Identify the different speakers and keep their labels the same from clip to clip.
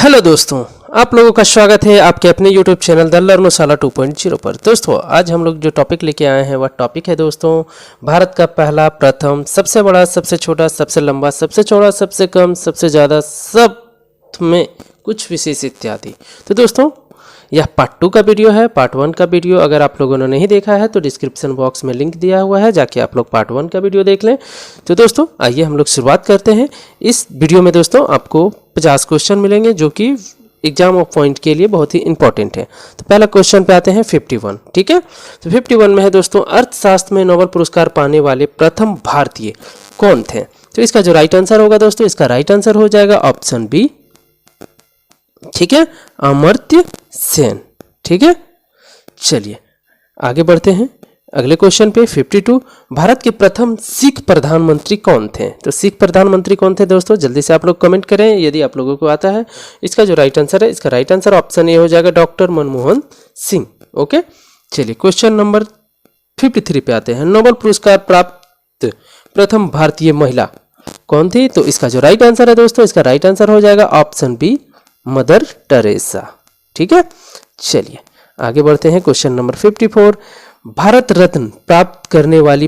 Speaker 1: Hello दोस्तों, आप लोगों का स्वागत है आपके अपने यूट्यूब चैनल द लर्नोशाला 2.0 पर। दोस्तों आज हम लोग जो टॉपिक लेके आए हैं वह टॉपिक है दोस्तों भारत का पहला, प्रथम, सबसे बड़ा, सबसे छोटा, सबसे लंबा, सबसे चौड़ा, सबसे कम, सबसे ज़्यादा, सब में कुछ विशेष इत्यादि। तो दोस्तों यह पार्ट 2 का वीडियो है। पार्ट 1 का वीडियो अगर आप लोगों ने नहीं देखा है तो डिस्क्रिप्शन बॉक्स में लिंक दिया हुआ है, जाके आप लोग पार्ट 1 का वीडियो देख लें। तो दोस्तों आइए हम लोग शुरुआत करते हैं। इस वीडियो में दोस्तों आपको 50 क्वेश्चन मिलेंगे जो कि एग्जाम ऑफ पॉइंट के लिए बहुत ही इंपॉर्टेंट है। तो पहला क्वेश्चन पे आते हैं 51। ठीक है, तो 51 में है दोस्तों, अर्थशास्त्र में नोबेल पुरस्कार पाने वाले प्रथम भारतीय कौन थे? तो इसका जो राइट आंसर होगा दोस्तों, इसका राइट आंसर हो जाएगा ऑप्शन बी। ठीक है, अमर्त्य सेन। ठीक है, चलिए आगे बढ़ते हैं अगले क्वेश्चन पे 52। भारत के प्रथम सिख प्रधानमंत्री कौन थे? तो सिख प्रधानमंत्री कौन थे दोस्तों, जल्दी से आप लोग कमेंट करें यदि आप लोगों को आता है। इसका जो राइट आंसर है, इसका राइट आंसर ऑप्शन ए हो जाएगा, डॉक्टर मनमोहन सिंह। ओके, चलिए क्वेश्चन नंबर 53 पे आते हैं। नोबेल पुरस्कार प्राप्त प्रथम भारतीय महिला कौन थी? तो इसका जो राइट आंसर है दोस्तों, इसका राइट आंसर हो जाएगा ऑप्शन बी, मदर टेरेसा। ठीक है, चलिए आगे बढ़ते हैं क्वेश्चन नंबर 54। भारत रत्न प्राप्त करने वाली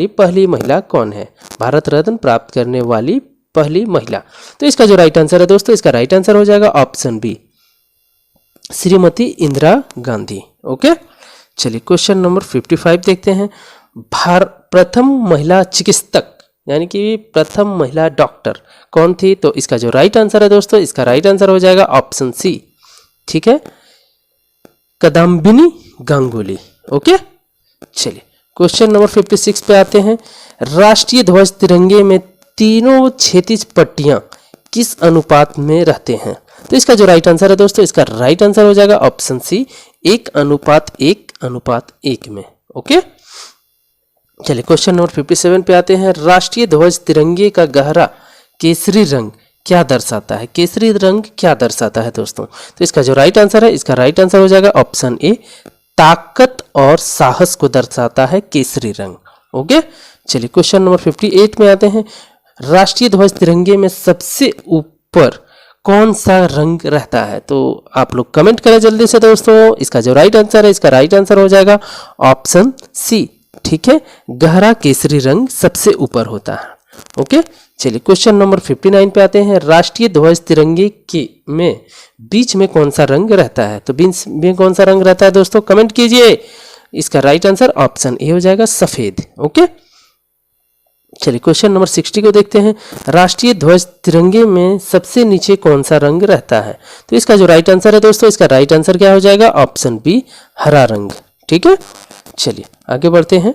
Speaker 1: पहली महिला कौन है? भारत रत्न प्राप्त करने वाली पहली महिला। तो इसका जो राइट आंसर है दोस्तों, इसका राइट आंसर हो जाएगा option B, Shrimati Indira Gandhi. Okay, चलिए क्वेश्चन नंबर 55 देखते हैं। प्रथम महिला चिकित्सक यानी कि प्रथम महिला डॉक्टर कौन थी? तो इसका जो राइट आंसर है दोस्तों, इसका राइट आंसर हो जाएगा ऑप्शन सी। ठीक है, कादम्बिनी गांगुली। ओके, चलिए क्वेश्चन नंबर 56 पे आते हैं। राष्ट्रीय ध्वज तिरंगे में तीनों क्षैतिज पट्टियां किस अनुपात में रहते हैं? तो इसका जो राइट आंसर है दोस्तों, इसका राइट आंसर हो जाएगा ऑप्शन सी, 1:1:1 में। ओके, चलिए क्वेश्चन नंबर 57 पे आते हैं। राष्ट्रीय ध्वज तिरंगे का गहरा केसरी रंग क्या दर्शाता है? केसरी रंग क्या दर्शाता है दोस्तों? तो इसका जो राइट आंसर है, इसका राइट आंसर हो जाएगा ऑप्शन ए, ताकत और साहस को दर्शाता है केसरी रंग। ओके, चलिए क्वेश्चन नंबर 58 में आते हैं। राष्ट्रीय ध्वज तिरंगे में सबसे ऊपर कौन सा रंग रहता है? तो आप लोग कमेंट करें जल्दी से दोस्तों। इसका जो राइट आंसर है, इसका राइट आंसर हो जाएगा ऑप्शन सी। ठीक है, गहरा केसरी रंग सबसे ऊपर होता है। ओके, चलिए क्वेश्चन नंबर 59 पे आते हैं। राष्ट्रीय ध्वज तिरंगे के में बीच में कौन सा रंग रहता है? तो बीच में कौन सा रंग रहता है दोस्तों, कमेंट कीजिए। इसका राइट आंसर ऑप्शन ए हो जाएगा, सफेद। ओके, चलिए क्वेश्चन नंबर 60 को देखते हैं। राष्ट्रीय ध्वज तिरंगे में सबसे नीचे कौन सा रंग रहता है? तो इसका जो राइट आंसर है दोस्तों, इसका राइट आंसर क्या हो जाएगा, ऑप्शन बी, हरा रंग। ठीक है, चलिए आगे बढ़ते हैं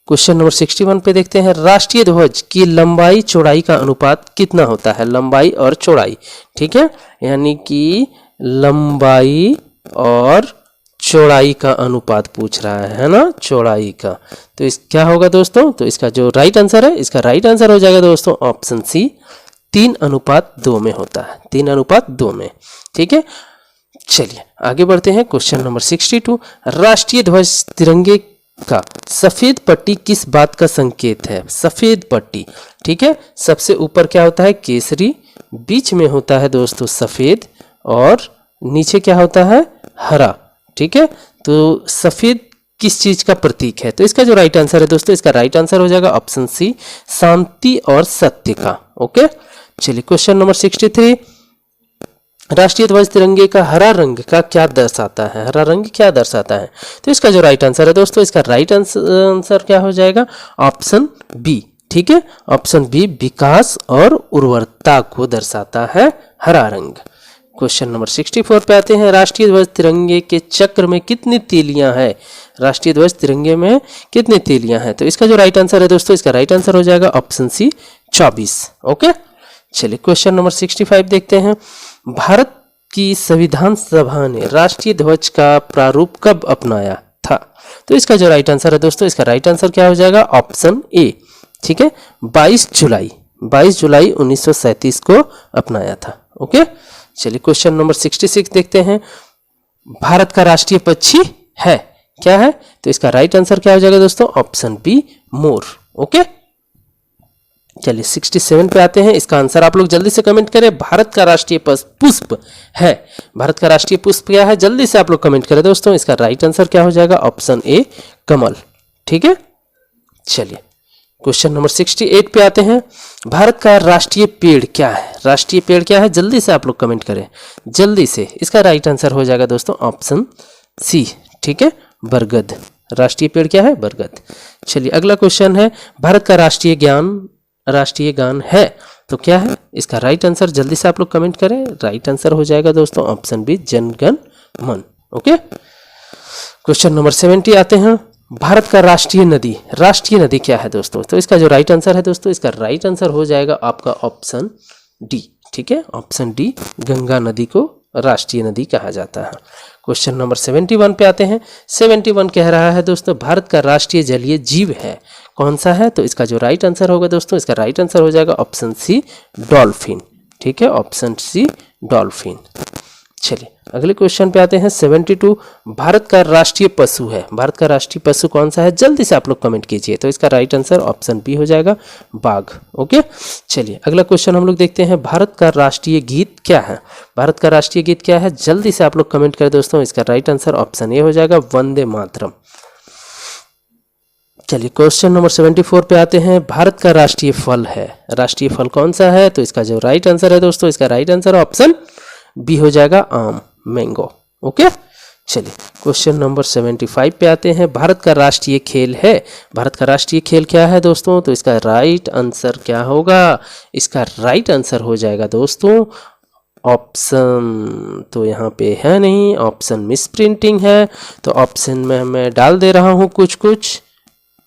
Speaker 1: क्वेश्चन नंबर 61 पे देखते हैं। राष्ट्रीय ध्वज की लंबाई चौड़ाई का अनुपात कितना होता है? लंबाई और चौड़ाई। ठीक है, यानी कि लंबाई और चौड़ाई का अनुपात पूछ रहा है ना, चौड़ाई का। तो इस क्या होगा दोस्तों? तो इसका जो राइट आंसर है, इसका राइट आंसर हो जाएगा दोस्तों ऑप्शन सी, 3:2 में होता है, 3:2 में। ठीक है, चलिए आगे बढ़ते हैं क्वेश्चन नंबर 62। राष्ट्रीय ध्वज तिरंगे का सफेद पट्टी किस बात का संकेत है? सफेद पट्टी। ठीक है, सबसे ऊपर क्या होता है, केसरी, बीच में होता है दोस्तों सफेद, और नीचे क्या होता है, हरा। ठीक है, तो सफेद किस चीज का प्रतीक है? तो इसका जो राइट आंसर है दोस्तों, इसका राइट आंसर हो जाएगा ऑप्शन सी, शांति और सत्य का। ओके, चलिए क्वेश्चन नंबर 63। राष्ट्रीय ध्वज तिरंगे का हरा रंग का क्या दर्शाता है? हरा रंग क्या दर्शाता है? तो इसका जो राइट आंसर है दोस्तों, इसका राइट आंसर क्या हो जाएगा, ऑप्शन बी। ठीक है, ऑप्शन बी, विकास और उर्वरता को दर्शाता है हरा रंग। क्वेश्चन नंबर 64 पे आते हैं। राष्ट्रीय ध्वज तिरंगे के चक्र में कितनी तीलियां हैं? राष्ट्रीय ध्वज तिरंगे में कितनी तीलियां हैं? तो इसका जो राइट आंसर है दोस्तों, इसका राइट आंसर हो जाएगा ऑप्शन सी, 24। ओके, चलिए क्वेश्चन नंबर 65 देखते हैं। भारत की संविधान सभा ने राष्ट्रीय ध्वज का प्रारूप कब अपनाया था? तो इसका जो राइट आंसर है दोस्तों, इसका राइट आंसर क्या हो जाएगा, ऑप्शन ए। ठीक है, 22 जुलाई 1937 को अपनाया था। ओके, चलिए क्वेश्चन नंबर 66 देखते हैं। भारत का राष्ट्रीय पक्षी है, क्या है? तो इसका राइट आंसर क्या हो जाएगा दोस्तों, ऑप्शन बी, मोर। ओके, चलिए 67 पे आते हैं, इसका आंसर आप लोग जल्दी से कमेंट करें। भारत का राष्ट्रीय पुष्प है, भारत का राष्ट्रीय पुष्प क्या है, जल्दी से आप लोग कमेंट करें दोस्तों। इसका राइट आंसर क्या हो जाएगा, ऑप्शन ए कमल। ठीक है, चलिए क्वेश्चन नंबर 68 पे आते हैं। भारत का राष्ट्रीय पेड़ क्या है, राष्ट्रीय पेड़ क्या है, जल्दी से आप लोग कमेंट करें, जल्दी से। इसका राइट आंसर हो जाएगा दोस्तों ऑप्शन सी। ठीक है, बरगद। राष्ट्रीय पेड़ क्या है, बरगद। चलिए अगला क्वेश्चन है, भारत का राष्ट्रीय गान है तो क्या है, इसका राइट आंसर जल्दी से आप लोग कमेंट करें। राइट आंसर हो जाएगा दोस्तों ऑप्शन बी, जन गण मन। ओके, क्वेश्चन नंबर 70 आते हैं। भारत का राष्ट्रीय नदी क्या है दोस्तों, तो इसका जो राइट आंसर है दोस्तों, इसका राइट आंसर हो जाएगा आपका ऑप्शन डी। ठीक है, ऑप्शन डी, गंगा नदी को राष्ट्रीय नदी कहा जाता है। क्वेश्चन नंबर 71 पे आते हैं। 71 कह रहा है दोस्तों, भारत का राष्ट्रीय जलीय जीव है, कौन सा है, तो इसका जो राइट आंसर होगा दोस्तों, इसका राइट आंसर हो जाएगा ऑप्शन सी, डॉल्फिन। ठीक है, ऑप्शन सी, डॉल्फिन। चलिए अगले क्वेश्चन पे आते हैं। 72, भारत का राष्ट्रीय पशु है, भारत का राष्ट्रीय पशु कौन सा है, जल्दी से आप लोग कमेंट कीजिए। तो इसका राइट आंसर ऑप्शन बी हो जाएगा, बाघ। ओके, चलिए अगला क्वेश्चन हम लोग देखते हैं। भारत का राष्ट्रीय गीत क्या है, भारत का राष्ट्रीय गीत क्या है, जल्दी से आप लोग कमेंट करें दोस्तों। इसका राइट आंसर ऑप्शन ए हो जाएगा, वंदे मातरम। चलिए क्वेश्चन नंबर 74 पे आते हैं। भारत का राष्ट्रीय फल है, राष्ट्रीय फल कौन सा है, तो इसका जो राइट आंसर है दोस्तों, इसका राइट आंसर ऑप्शन बी हो जाएगा, आम, मैंगो। ओके, चलिए क्वेश्चन नंबर 75 पे आते हैं। भारत का राष्ट्रीय खेल है, भारत का राष्ट्रीय खेल क्या है दोस्तों, तो इसका राइट आंसर क्या होगा, इसका राइट आंसर हो जाएगा दोस्तों ऑप्शन, तो यहाँ पे है नहीं, ऑप्शन मिस प्रिंटिंग है, तो ऑप्शन में मैं डाल दे रहा हूँ कुछ,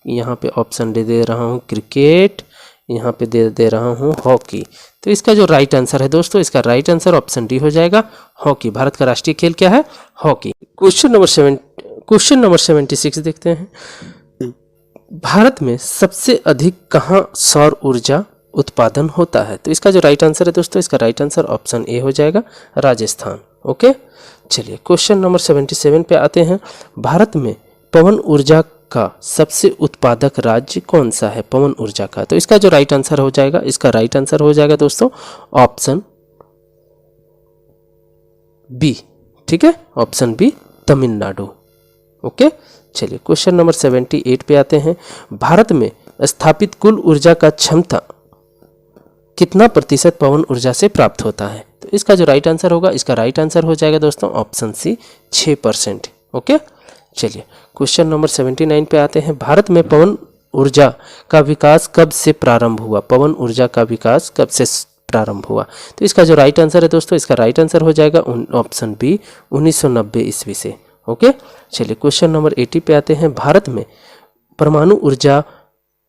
Speaker 1: यहाँ पे ऑप्शन दे रहा हूँ क्रिकेट, यहाँ पे दे रहा हूँ हॉकी। तो इसका जो राइट आंसर है दोस्तों, इसका राइट आंसर ऑप्शन डी हो जाएगा, हॉकी। भारत का राष्ट्रीय खेल क्या है, हॉकी। क्वेश्चन नंबर 76 देखते हैं। भारत में सबसे अधिक कहाँ सौर ऊर्जा उत्पादन होता है, तो इसका जो राइट आंसर है दोस्तों, इसका राइट आंसर ऑप्शन ए हो जाएगा, राजस्थान। ओके, चलिए क्वेश्चन नंबर 77 पे आते हैं। भारत में पवन ऊर्जा का सबसे उत्पादक राज्य कौन सा है, पवन ऊर्जा का, तो इसका जो राइट आंसर हो जाएगा, इसका राइट आंसर हो जाएगा दोस्तों ऑप्शन बी। ठीक है, ऑप्शन बी, तमिलनाडु। ओके, चलिए क्वेश्चन नंबर 78 पे आते हैं। भारत में स्थापित कुल ऊर्जा का क्षमता कितना प्रतिशत पवन ऊर्जा से प्राप्त होता है, तो इसका जो राइट आंसर होगा, इसका राइट आंसर हो जाएगा दोस्तों ऑप्शन सी, 6%। ओके, चलिए क्वेश्चन नंबर 79 पे आते हैं। भारत में पवन ऊर्जा का विकास कब से प्रारंभ हुआ, पवन ऊर्जा का विकास कब से प्रारंभ हुआ, तो इसका जो राइट आंसर है दोस्तों, इसका राइट आंसर हो जाएगा ऑप्शन बी, 1990 ईस्वी से। ओके, चलिए क्वेश्चन नंबर 80 पे आते हैं। भारत में परमाणु ऊर्जा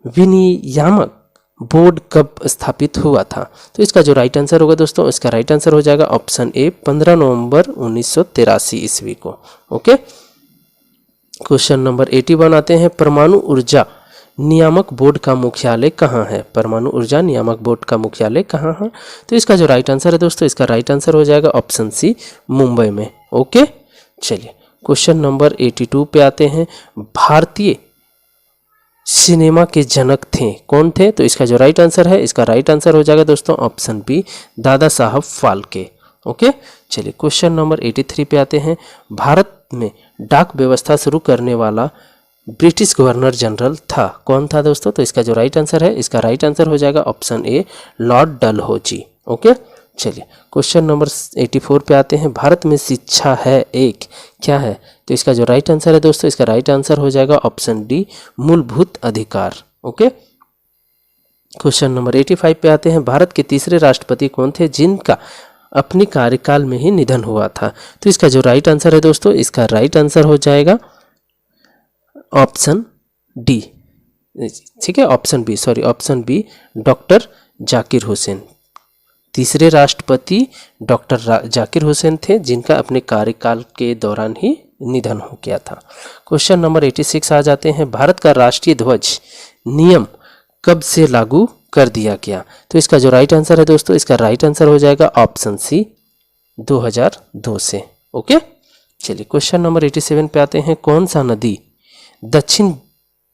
Speaker 1: विनियामक बोर्ड कब स्थापित हुआ था, तो इसका जो राइट आंसर होगा दोस्तों, इसका राइट आंसर हो जाएगा ऑप्शन ए, 15 नवंबर 1983 ईस्वी को। ओके, क्वेश्चन नंबर 81 आते हैं। परमाणु ऊर्जा नियामक बोर्ड का मुख्यालय कहाँ है, परमाणु ऊर्जा नियामक बोर्ड का मुख्यालय कहाँ है, तो इसका जो राइट आंसर है दोस्तों, इसका राइट आंसर हो जाएगा ऑप्शन सी, मुंबई में। ओके, चलिए क्वेश्चन नंबर 82 पे आते हैं। भारतीय सिनेमा के जनक थे, कौन थे, तो इसका जो राइट आंसर है, इसका राइट आंसर हो जाएगा दोस्तों option B, Dada Saheb Phalke. Okay, चलिए क्वेश्चन नंबर 83 पे आते हैं। भारत में डाक व्यवस्था शुरू करने वाला ब्रिटिश गवर्नर जनरल था, कौन था दोस्तों, तो इसका जो राइट आंसर है, इसका राइट आंसर हो जाएगा option A, Lord Dalhousie. Okay, चलिए क्वेश्चन नंबर 84 पे आते हैं। भारत में शिक्षा है एक क्या है, तो इसका जो राइट आंसर है दोस्तों, इसका राइट आंसर हो जाएगा ऑप्शन डी, मूलभूत अधिकार। ओके, क्वेश्चन नंबर 85 पे आते हैं। भारत के तीसरे राष्ट्रपति कौन थे जिनका अपने कार्यकाल में ही निधन हुआ था, तो इसका जो राइट आंसर है दोस्तों, इसका राइट आंसर हो जाएगा ऑप्शन डी। ठीक है, option B, doctor Zakir Hussain. तीसरे राष्ट्रपति डॉक्टर जाकिर हुसैन थे जिनका अपने कार्यकाल के दौरान ही निधन हो गया था। क्वेश्चन नंबर 86 आ जाते हैं। भारत का राष्ट्रीय ध्वज नियम कब से लागू कर दिया गया, तो इसका जो राइट आंसर है दोस्तों, इसका राइट आंसर हो जाएगा ऑप्शन सी, 2002 से। ओके, चलिए क्वेश्चन नंबर 87 पे आते हैं। कौन सा नदी दक्षिण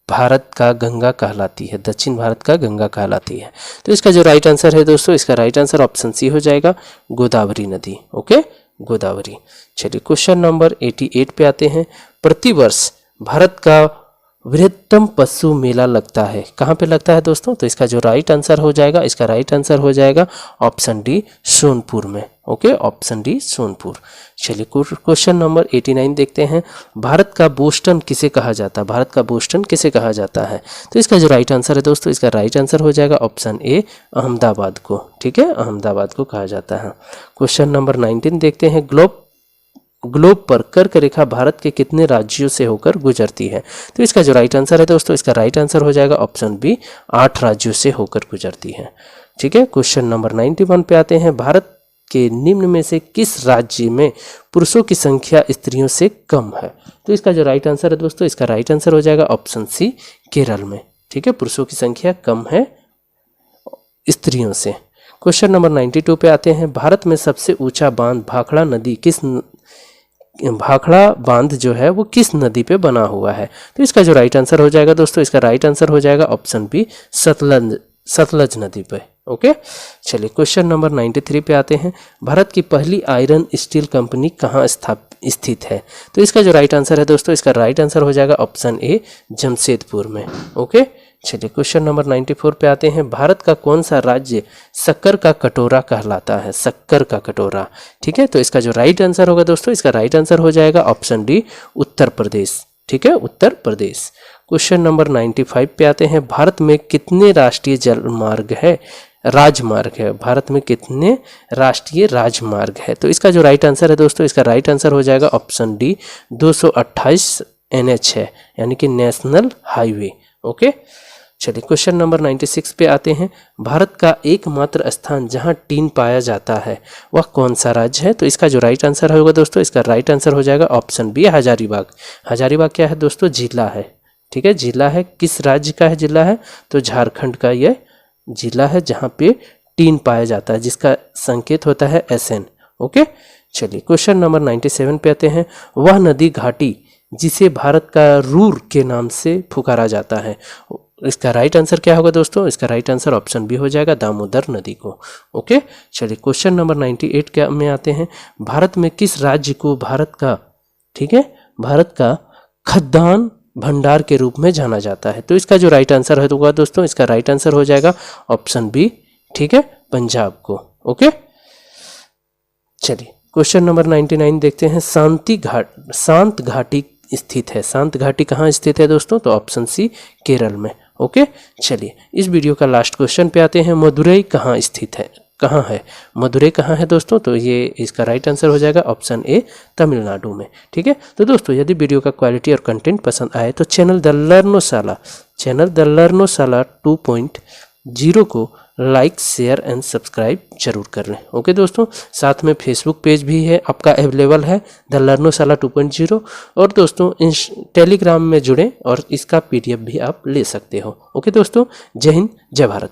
Speaker 1: भारत का गंगा कहलाती है, दक्षिण भारत का गंगा कहलाती है। तो इसका जो राइट आंसर है दोस्तों, इसका राइट आंसर ऑप्शन सी हो जाएगा, गोदावरी नदी। ओके, गोदावरी। चलिए क्वेश्चन नंबर 88 पे आते हैं। प्रतिवर्ष भारत का बृहत्तम पशु मेला लगता है, कहाँ पे लगता है दोस्तों? तो इसका जो राइट आंसर हो जाएगा, इसका राइट आंसर हो जाएगा ऑप्शन डी, सोनपुर में। Okay, option D, Sonpur. चलिए क्वेश्चन नंबर 89 देखते हैं। भारत का बोस्टन किसे कहा जाता है? भारत का बोस्टन किसे कहा जाता है? तो इसका जो राइट आंसर है दोस्तों, इसका राइट आंसर हो जाएगा ऑप्शन ए, अहमदाबाद को। ठीक है, अहमदाबाद को कहा जाता है। क्वेश्चन नंबर 19 देखते हैं। ग्लोब पर कर्क रेखा भारत के कितने राज्यों से होकर गुजरती है? तो इसका जो राइट आंसर है दोस्तों, इसका राइट आंसर हो जाएगा ऑप्शन बी, 8 राज्यों से होकर गुजरती है। ठीक है, क्वेश्चन नंबर 91 पे आते हैं। भारत के निम्न में से किस राज्य में पुरुषों की संख्या स्त्रियों से कम है? तो इसका जो राइट आंसर है दोस्तों, इसका राइट आंसर हो जाएगा ऑप्शन सी, केरल में। ठीक है, पुरुषों की संख्या कम है स्त्रियों से। क्वेश्चन नंबर 92 पे आते हैं। भारत में सबसे ऊंचा बांध भाखड़ा बांध जो है वो किस नदी पे बना हुआ है? तो इसका जो राइट आंसर हो जाएगा दोस्तों, इसका राइट आंसर हो जाएगा ऑप्शन बी, सतलज नदी पे। ओके, चलिए क्वेश्चन नंबर 93 पे आते हैं। भारत की पहली आयरन स्टील कंपनी कहाँ स्थित है? तो इसका जो राइट आंसर है दोस्तों, इसका राइट आंसर हो जाएगा ऑप्शन ए, जमशेदपुर में। ओके, चलिए क्वेश्चन नंबर 94 पे आते हैं। भारत का कौन सा राज्य शक्कर का कटोरा कहलाता है? शक्कर का कटोरा। ठीक है, तो इसका जो राइट आंसर होगा दोस्तों, इसका राइट आंसर हो जाएगा ऑप्शन डी, उत्तर प्रदेश। ठीक है, उत्तर प्रदेश। क्वेश्चन नंबर 95 पे आते हैं। भारत में कितने राष्ट्रीय राजमार्ग है? भारत में कितने राष्ट्रीय राजमार्ग है? तो इसका जो राइट आंसर है दोस्तों, इसका राइट आंसर हो जाएगा ऑप्शन डी, 228 NH है, यानी कि नेशनल हाईवे। ओके, चलिए क्वेश्चन नंबर 96 पे आते हैं। भारत का एकमात्र स्थान जहां टीन पाया जाता है वह कौन सा राज्य है? तो इसका जो राइट आंसर होगा दोस्तों, इसका राइट आंसर हो जाएगा ऑप्शन बी, हजारीबाग। हजारीबाग क्या है दोस्तों? जिला है। ठीक है, जिला है। किस राज्य का है जिला है? तो झारखंड का यह जिला है जहां पे टीन पाया जाता है, जिसका संकेत होता है SN। ओके, चलिए क्वेश्चन नंबर 97 पे आते हैं। वह नदी घाटी जिसे भारत का रूर के नाम से पुकारा जाता है, इसका राइट आंसर क्या होगा दोस्तों? इसका राइट आंसर ऑप्शन बी हो जाएगा, दामोदर नदी को। ओके, चलिए क्वेश्चन नंबर 98 में आते हैं। भारत में किस राज्य को भारत का खाद्यान्न भंडार के रूप में जाना जाता है? तो इसका जो राइट आंसर होगा दोस्तों, इसका राइट आंसर हो जाएगा ऑप्शन बी, ठीक है, पंजाब को। ओके, चलिए क्वेश्चन नंबर 99 देखते हैं। शांत घाटी स्थित है। शांत घाटी कहाँ स्थित है दोस्तों? तो ऑप्शन सी, केरल में। ओके, चलिए इस वीडियो का लास्ट क्वेश्चन पे आते हैं। मदुरई कहाँ स्थित है? कहाँ है मदुरई? कहाँ है दोस्तों? तो ये इसका राइट आंसर हो जाएगा ऑप्शन ए, तमिलनाडु में। ठीक है, तो दोस्तों यदि वीडियो का क्वालिटी और कंटेंट पसंद आए तो चैनल द लर्नोशाला 2.0 को लाइक, शेयर एंड सब्सक्राइब जरूर कर लें। ओके दोस्तों, साथ में फेसबुक पेज भी है आपका अवेलेबल है, द लर्नोशाला 2.0। और दोस्तों टेलीग्राम में जुड़ें और इसका PDF भी आप ले सकते हो। ओके दोस्तों, जय हिंद, जय भारत।